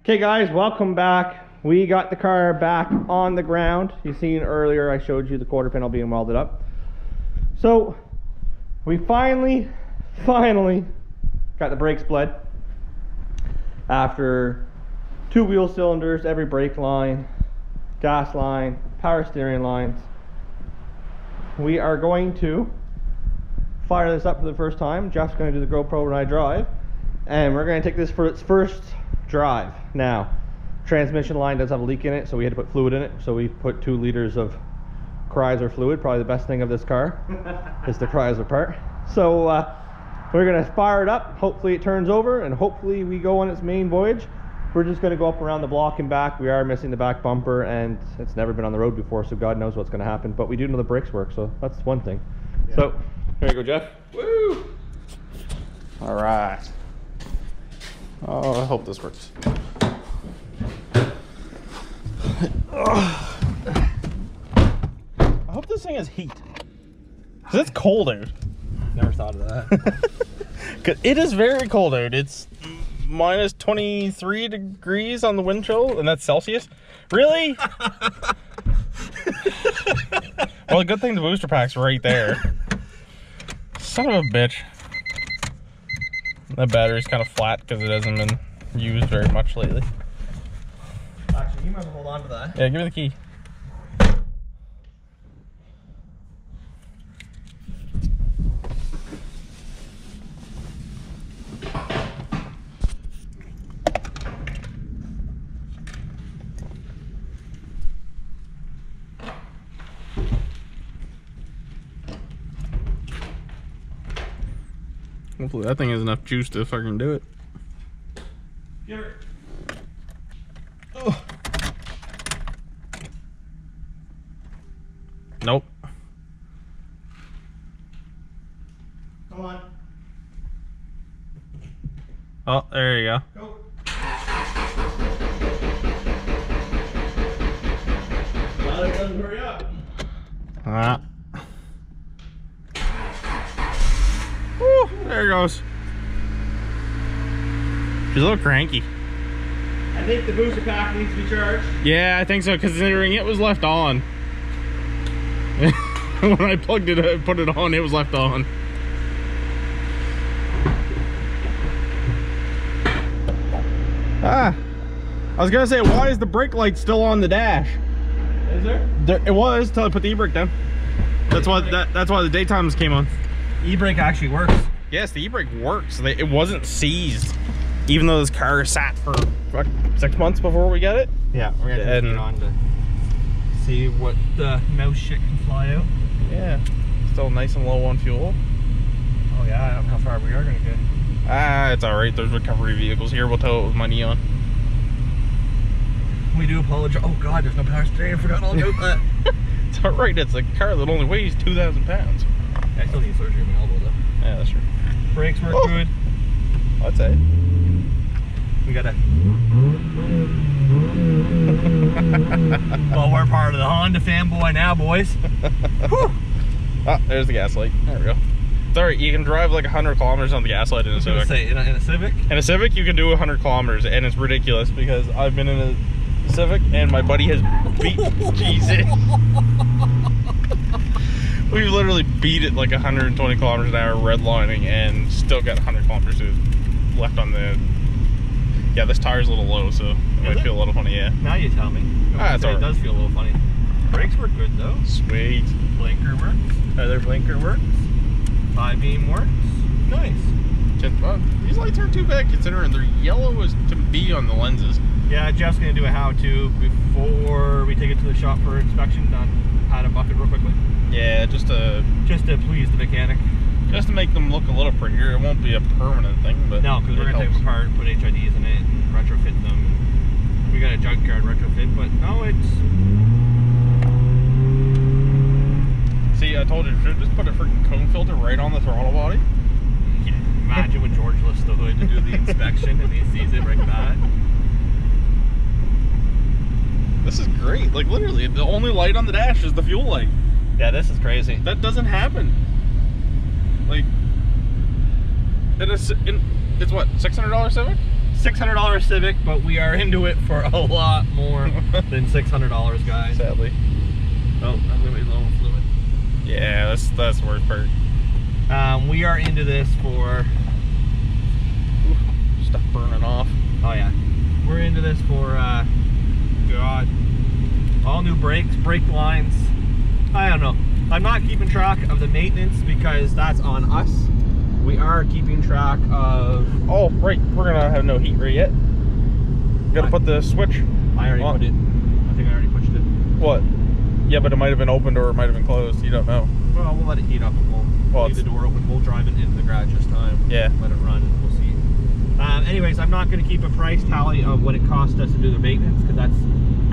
Okay guys, welcome back. We got the car back on the ground. You seen earlier I showed you the quarter panel being welded up. So we finally got the brakes bled. After 2 wheel cylinders, every brake line, gas line, power steering lines. We are going to fire this up for the first time. Jeff's going to do the GoPro when I drive, and we're going to take this for its first drive. Now, transmission line does have a leak in it, so we had to put fluid in it. So we put 2 liters of Chrysler fluid. Probably the best thing of this car is the Chrysler part. So we're going to fire it up. Hopefully it turns over, and hopefully we go on its main voyage. We're just going to go up around the block and back. We are missing the back bumper, and it's never been on the road before, so God knows what's going to happen. But we do know the brakes work, so that's one thing. Yeah. So here you go, Jeff. Woo! All right. Oh, I hope this works. I hope this thing has heat. Because it's cold out. Never thought of that. Cause it is very cold out. It's minus 23 degrees on the wind chill, and that's Celsius. Really? Well, a good thing the booster pack's right there. Son of a bitch. That battery's kind of flat because it hasn't been used very much lately. Actually, you might hold on to that. Yeah, give me the key. Hopefully that thing has enough juice to fucking do it. Give it. Oh. Nope. Come on. Oh, there you go. Go. Well, it doesn't hurry up. Ah. Woo, there it goes. She's a little cranky. I think the booster pack needs to be charged. Yeah, I think so, considering it was left on. When I plugged it up, put it on, it was left on. Ah, I was gonna say, why is the brake light still on the dash? Is there? It was till I put the e-brake down. That's why that's why the daytimes came on. E-brake actually works. Yes, the e-brake works. It wasn't seized, even though this car sat for what, 6 months before we got it. Yeah, we're gonna turn it on to see what the mouse shit can fly out. Yeah, still nice and low on fuel. Oh yeah, I don't know how far we are gonna get. Ah, it's all right. There's recovery vehicles here. We'll tow it with my neon. We do apologize. Oh god, there's no power steering. I forgot all about that. It's all right. It's a car that only weighs 2,000 pounds. I still need surgery on my elbow though. Yeah, that's true. Brakes work good. I'd say. We gotta. Well, we're part of the Honda fanboy now, boys. Ah, there's the gas light. There we go. It's alright, you can drive like 100 kilometers on the gas light in a Civic. Say, in a Civic? In a Civic, you can do 100 kilometers, and it's ridiculous because I've been in a Civic and my buddy has beat. Jesus. We've literally beat it like 120 kilometers an hour redlining and still got 100 kilometers left on the. Yeah, this tire's a little low, so it might feel a little funny, yeah. Now you tell me. It's alright. It does feel a little funny. Brakes work good though. Sweet. Blinker works. Other blinker works. 5-beam works. Nice. These lights aren't too bad considering they're yellow as to be on the lenses. Yeah, Jeff's gonna do a how-to before we take it to the shop for inspection on how to buff it real quickly. Yeah, just to please the mechanic. Just to make them look a little prettier. It won't be a permanent thing, but no, because we're gonna take them apart, put HIDs in it, and retrofit them. We got a junkyard retrofit, but no, it's. See, I told you, should have just put a freaking cone filter right on the throttle body. Yeah, imagine when George lifts the hood to do the inspection and he sees it like that. This is great. Like literally, the only light on the dash is the fuel light. Yeah, this is crazy. That doesn't happen. Like, it's what, $600 Civic? $600 Civic, but we are into it for a lot more than $600, guys. Sadly. Oh, I'm gonna be low on fluid. Yeah, that's the worst part. We are into this for Stuff burning off. oh yeah, we're into this for God, all new brakes, brake lines. I don't know. I'm not keeping track of the maintenance because that's on us. We are keeping track of. Oh, right. We're gonna have no heat ray yet. Gotta put the switch. I already put it. I think I already pushed it. What? Yeah, but it might have been opened or it might have been closed. You don't know. Well, we'll let it heat up and we'll leave the door open. We'll drive it into the garage this time. Yeah. Let it run and we'll see. Anyways, I'm not going to keep a price tally of what it cost us to do the maintenance because that's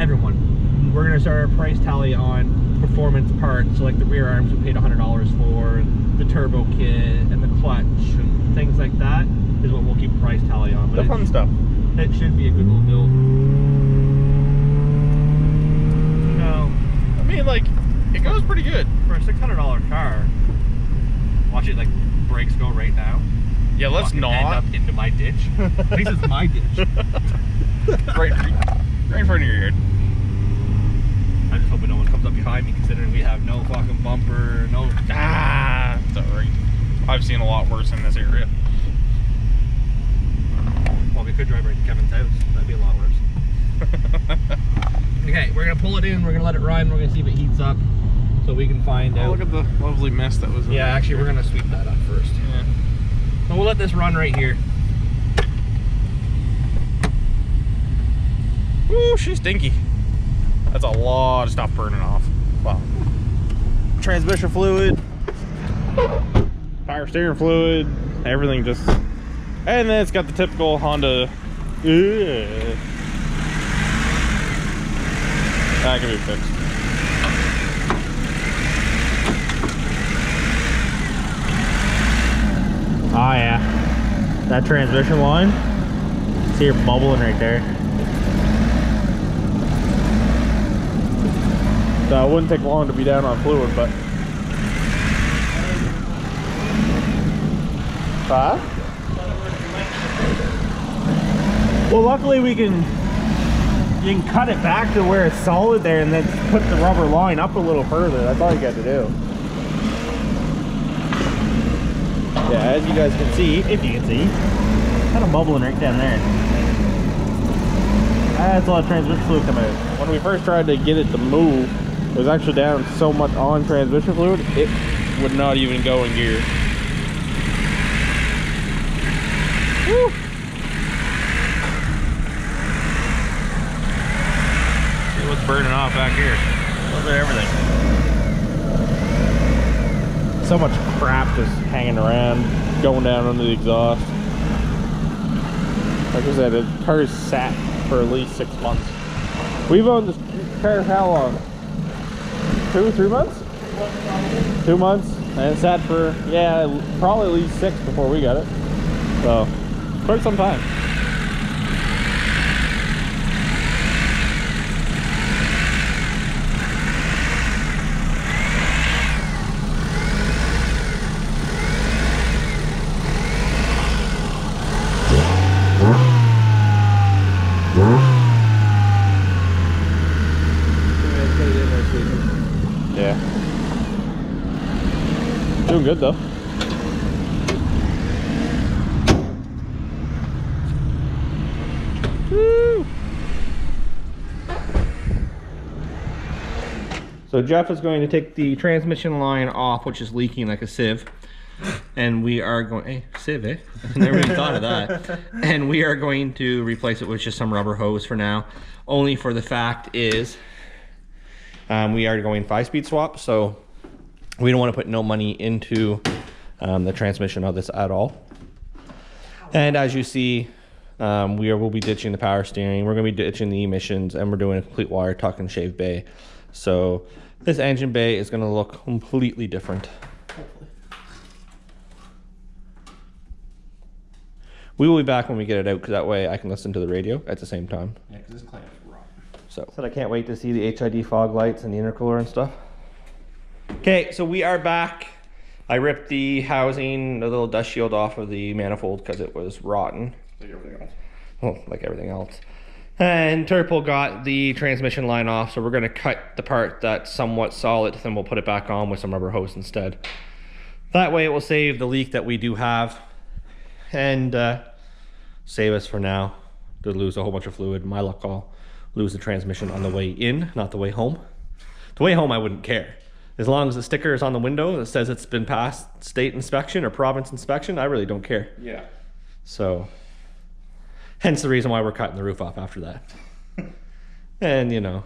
everyone. We're going to start our price tally on performance parts. So like the rear arms we paid $100 for, the turbo kit and the clutch and things like that is what we'll keep a price tally on. But The fun stuff. It should be a good little build. No. I mean, like, it goes pretty good. For a $600 car, watch it like brakes go right now. Yeah, let's Fucking not. end up into my ditch. At least it's my ditch. right in front of your yard. I'm just hoping no one comes up behind me, considering we have no fucking bumper, no. Ah, it's alright. I've seen a lot worse in this area. Well, we could drive right to Kevin's house. That'd be a lot worse. Okay, we're gonna pull it in. We're gonna let it run. We're gonna see if it heats up, so we can find out. Look at the lovely mess that was in Yeah, there. actually, we're gonna sweep that up first. Yeah. So we'll let this run right here. Ooh, she's stinky. That's a lot of stuff burning off. Wow. Transmission fluid, power steering fluid, everything just. And then it's got the typical Honda. That can be fixed. Oh yeah, that transmission line, see her bubbling right there. So it wouldn't take long to be down on fluid, but. Huh? Well, luckily you can cut it back to where it's solid there and then put the rubber line up a little further. That's all you got to do. Yeah, as you guys can see, if you can see, kind of bubbling right down there. That's a lot of transmission fluid coming out. When we first tried to get it to move, it was actually down so much on transmission fluid, it would not even go in gear. Woo! See what's burning off back here. Look at everything. So much crap just hanging around, going down under the exhaust. Like I said, the car's sat for at least 6 months. We've owned this car how long? 2 or 3 months? 2 months, and it sat for, yeah, probably at least 6 before we got it. So, quite some time. Yeah. Doing good though. Woo! So Jeff is going to take the transmission line off, which is leaking like a sieve. And we are going, hey, sieve, eh? I never even thought of that. And we are going to replace it with just some rubber hose for now. Only for the fact is, we are going 5-speed swap, so we don't want to put no money into the transmission of this at all. And as you see, we'll be ditching the power steering, we're going to be ditching the emissions, and we're doing a complete wire tuck and shave bay. So this engine bay is going to look completely different. We will be back when we get it out, because that way I can listen to the radio at the same time. Yeah, because this clamp's rotten. So I can't wait to see the HID fog lights and the intercooler and stuff. Okay, so we are back. I ripped the housing, the little dust shield off of the manifold because it was rotten. Take everything off. like everything else. And Turbo got the transmission line off, so we're going to cut the part that's somewhat solid, then we'll put it back on with some rubber hose instead. That way it will save the leak that we do have, and save us for now to lose a whole bunch of fluid. My luck, I'll lose the transmission on the way in, not the way home. The way home I wouldn't care. As long as the sticker is on the window that says it's been passed state inspection or province inspection, I really don't care. Yeah. So, hence the reason why we're cutting the roof off after that. And, you know,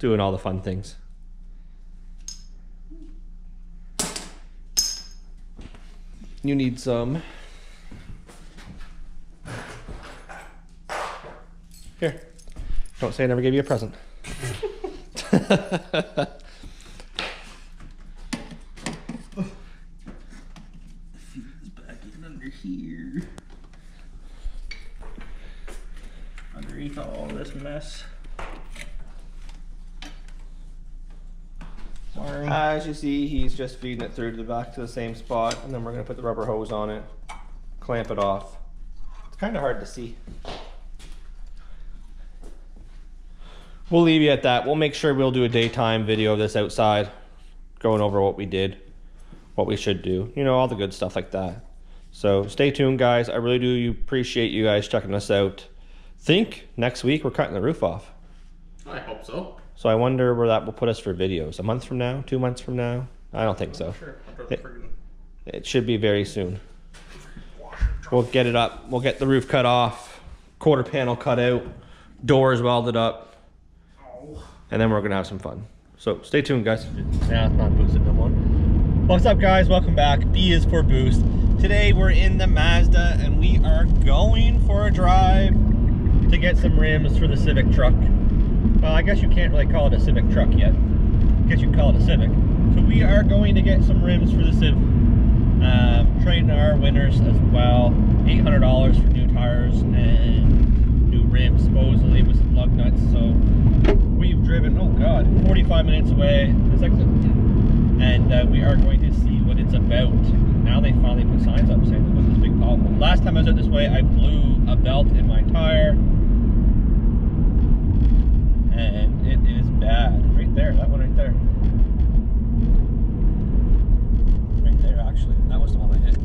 doing all the fun things. You need some. Here. Don't say I never gave you a present. Here, underneath all this mess. Sorry. As you see, he's just feeding it through to the back to the same spot, and then we're going to put the rubber hose on it, clamp it off. It's kind of hard to see. We'll leave you at that. We'll make sure we'll do a daytime video of this outside, going over what we did, what we should do, you know, all the good stuff like that. So stay tuned, guys. I really do appreciate you guys checking us out. Think next week we're cutting the roof off. I hope so. So I wonder where that will put us for videos. A month from now? 2 months from now? I don't think so. Sure. It should be very soon. We'll get it up. We'll get the roof cut off, quarter panel cut out, doors welded up, and then we're gonna have some fun. So stay tuned, guys. Nah, it's not boosted no more. What's up, guys? Welcome back. B is for boost. Today we're in the Mazda and we are going for a drive to get some rims for the Civic truck. Well, I guess you can't really call it a Civic truck yet. I guess you can call it a Civic. So we are going to get some rims for the Civic. Trading our winners as well. $800 for new tires and new rims, supposedly with some lug nuts. So we've driven, oh god, 45 minutes away. This exit. And we are going to see what it's about. Now they finally put signs up saying there was this big pothole. Last time I was out this way, I blew a belt in my tire. And it is bad. Right there, that one right there. Right there, actually. That was the one I hit.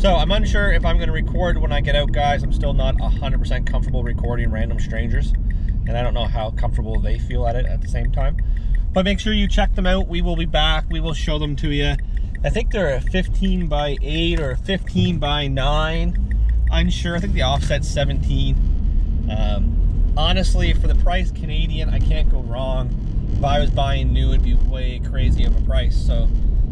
So I'm unsure if I'm going to record when I get out, guys. I'm still not 100% comfortable recording random strangers. And I don't know how comfortable they feel at it at the same time. But make sure you check them out. We will be back. We will show them to you. I think they're a 15 by 8 or a 15 by 9. Unsure. I think the offset's 17. Honestly, for the price Canadian, I can't go wrong. If I was buying new, it'd be way crazy of a price. So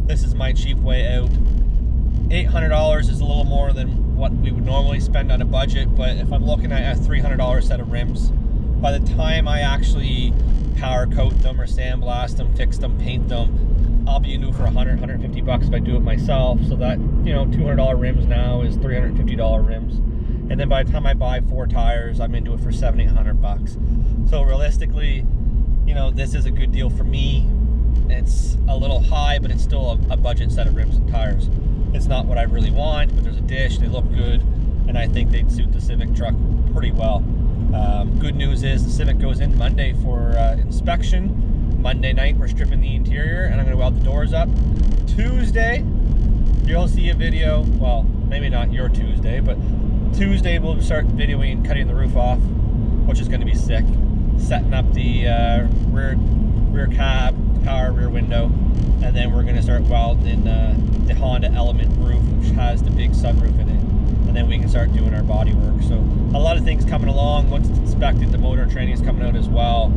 this is my cheap way out. $800 is a little more than what we would normally spend on a budget. But if I'm looking at a $300 set of rims, by the time I actually power coat them or sandblast them, fix them, paint them, I'll be new for 100, 150 bucks if I do it myself. So that, you know, $200 rims now is $350 rims. And then by the time I buy 4 tires, I'm into it for 700, 800 bucks. So realistically, you know, this is a good deal for me. It's a little high, but it's still a budget set of rims and tires. It's not what I really want, but there's a dish, they look good, and I think they'd suit the Civic truck pretty well. Good news is the Civic goes in Monday for inspection. Monday night we're stripping the interior and I'm going to weld the doors up. Tuesday you'll see a video, well maybe not your Tuesday, but Tuesday we'll start videoing cutting the roof off, which is going to be sick. Setting up the rear cab, power rear window, and then we're going to start welding the Honda Element roof, which has the big sunroof in it. And then we can start doing our body work. So a lot of things coming along. Once it's inspected, the motor training is coming out as well.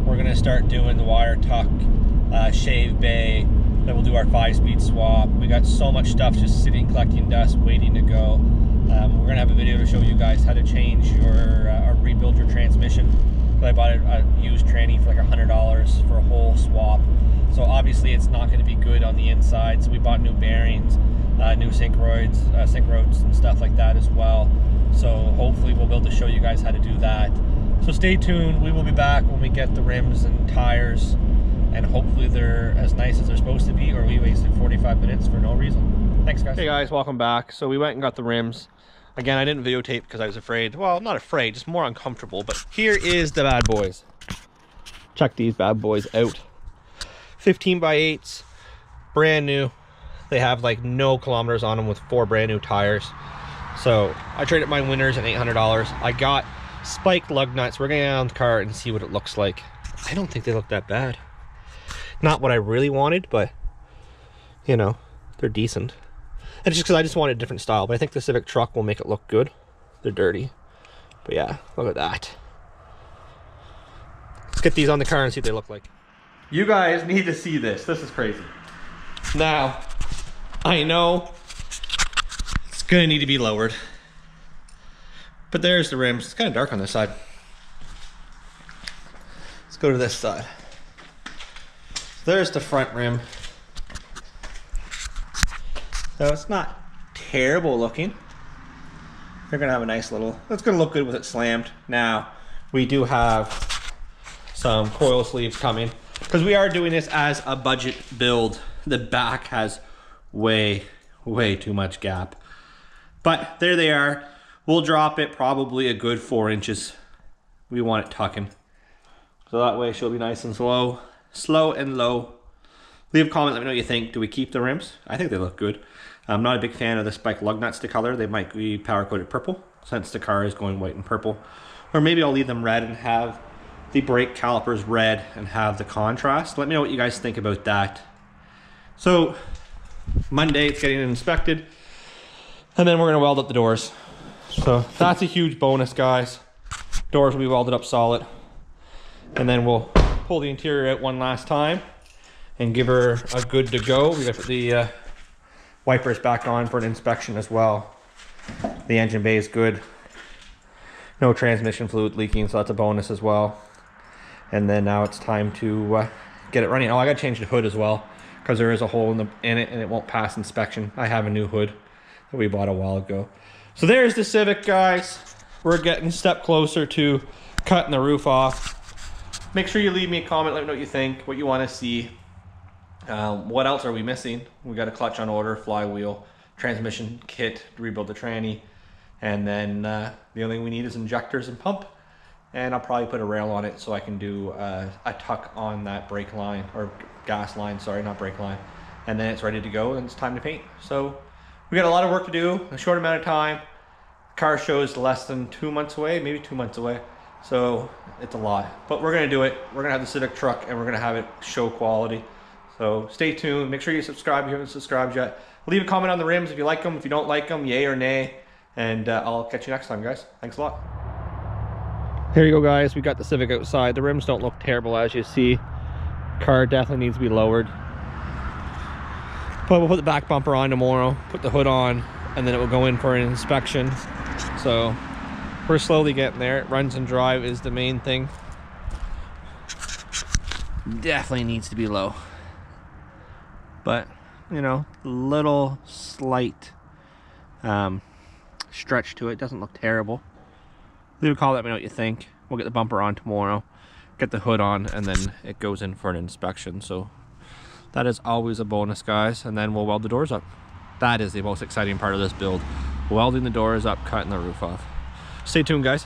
We're going to start doing the wire tuck, shave bay. Then we'll do our 5-speed swap. We got so much stuff just sitting, collecting dust, waiting to go. We're going to have a video to show you guys how to change your or rebuild your transmission. I bought a used tranny for like $100 for a whole swap. So obviously it's not going to be good on the inside. So we bought new bearings, new sync rods and stuff like that as well. So hopefully we'll be able to show you guys how to do that. So stay tuned. We will be back when we get the rims and tires, and hopefully they're as nice as they're supposed to be, or we wasted 45 minutes for no reason. Thanks, guys. Hey guys, welcome back. So we went and got the rims. Again, I didn't videotape because I was afraid. Well, not afraid, just more uncomfortable. But here is the bad boys. Check these bad boys out. 15x8s, brand new. They have like no kilometers on them with 4 brand new tires. So I traded my winners at $800. I got spiked lug nuts. We're gonna get on the car and see what it looks like. I don't think they look that bad. Not what I really wanted, but you know, they're decent. And it's just because I just wanted a different style, but I think the Civic truck will make it look good. They're dirty. But yeah, look at that. Let's get these on the car and see what they look like. You guys need to see this. This is crazy. Now, I know it's gonna need to be lowered. But there's the rims. It's kind of dark on this side. Let's go to this side. There's the front rim. So it's not terrible looking. They're gonna have a nice little, it's gonna look good with it slammed. Now, we do have some coil sleeves coming because we are doing this as a budget build. The back has way too much gap. But there they are. We'll drop it probably a good 4 inches. We want it tucking. So that way she'll be nice and slow and low. Leave a comment, let me know what you think. Do we keep the rims? I think they look good. I'm not a big fan of the spike lug nuts to color. They might be powder coated purple since the car is going white and purple. Or maybe I'll leave them red and have the brake calipers red and have the contrast. Let me know what you guys think about that. So Monday it's getting inspected and then we're gonna weld up the doors. So that's a huge bonus, guys. Doors will be welded up solid. And then we'll pull the interior out one last time and give her a good to go. We got the wipers back on for an inspection as well. The engine bay is good. No transmission fluid leaking, so that's a bonus as well. And then now it's time to get it running. Oh, I gotta change the hood as well because there is a hole in it and it won't pass inspection. I have a new hood that we bought a while ago. So there's the Civic, guys. We're getting a step closer to cutting the roof off. Make sure you leave me a comment, let me know what you think, what you want to see. What else are we missing? We got a clutch on order, flywheel, transmission kit to rebuild the tranny, and then the only thing we need is injectors and pump. And I'll probably put a rail on it so I can do a tuck on that brake line, or gas line, sorry, not brake line. And then it's ready to go and it's time to paint. So we got a lot of work to do, a short amount of time. Car shows less than 2 months away, maybe 2 months away. So it's a lot, but we're gonna do it. We're gonna have the Civic truck and we're gonna have it show quality. So stay tuned. Make sure you subscribe if you haven't subscribed yet. Leave a comment on the rims if you like them. If you don't like them, yay or nay. And I'll catch you next time, guys. Thanks a lot. Here you go, guys. We got the Civic outside. The rims don't look terrible, as you see. Car definitely needs to be lowered. But we'll put the back bumper on tomorrow, put the hood on, and then it will go in for an inspection. So we're slowly getting there. Runs and drive is the main thing. Definitely needs to be low. But, you know, little slight stretch to it. Doesn't look terrible. Leave a comment, let me know what you think. We'll get the bumper on tomorrow, get the hood on, and then it goes in for an inspection. So that is always a bonus, guys. And then we'll weld the doors up. That is the most exciting part of this build. Welding the doors up, cutting the roof off. Stay tuned, guys.